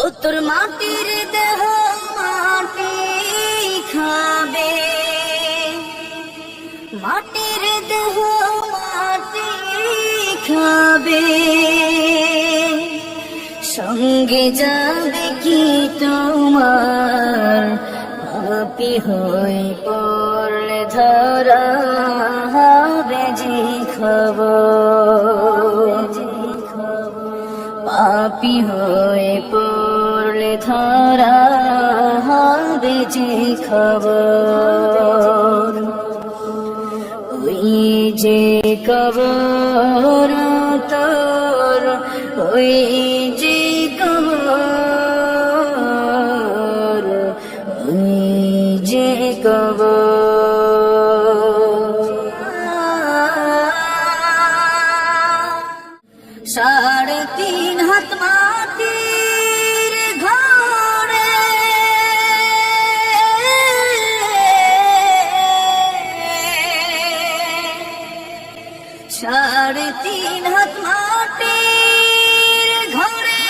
ও তোর মাটির দেহ মাটি খাবে, মাটির দেহ মাটি খাবে, সঙ্গে যাবে কি তোমার পাপী হয়ে পড়লে ধরা হবে যে খবর, পাপী হয়ে পড়লে ধরা হবে যে খবর। ওই যে কবর তোর, ওই যে কবর, ওই যে কবর। 3.5 হাত মাটির ঘরে, 3.5 হাত মাটির ঘরে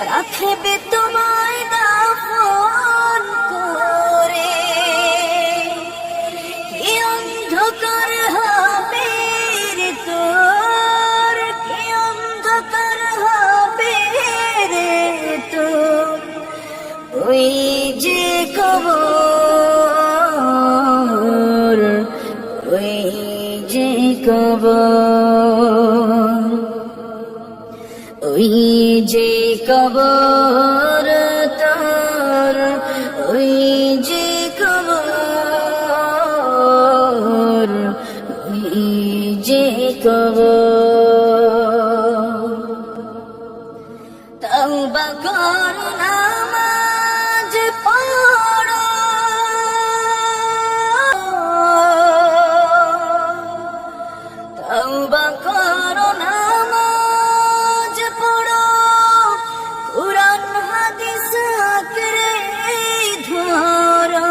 রাখবে তোমায় দাফন করে। কি অন্ধকার হবে রে তোর, কি অন্ধকার হবে রে তোর, ওই যে কবর, ওই যে কবর, ওই যে কবর তোর, ওই যে কবর, ওই যে কবর। তওবা কর নামাজ পড়ো, তওবা কর নামাজ পড়ো, কুরআন হাদিস আঁকড়ে ধরো,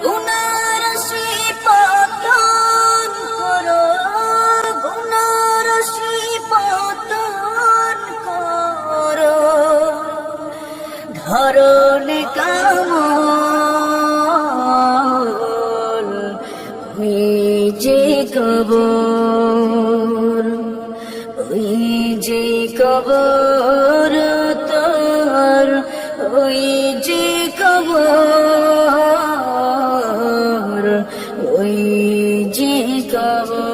গুনার রাশি পতন করো, গুনার রাশি পতন করো, ধরো নেকামল, ওই যে কবর, ওই যে কবর তোর, ওই যে কবর, ওই যে কবর।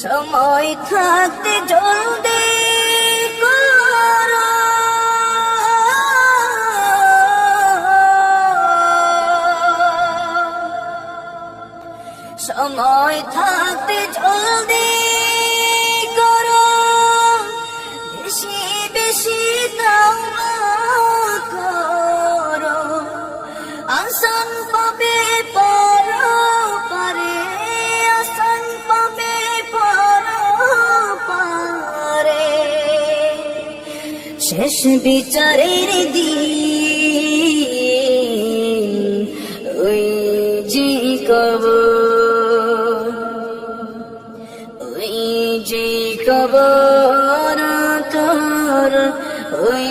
সময় থাকতে জলদি করো, সময় থাকতে জলদি করো, বেশি বেশি তওবা করো, আসান পাবে পরপারে, আসান পাবে পরপারে, শেষ বিচারের দিন, ওই যে কবর, ওই যে কবর তোর, ওই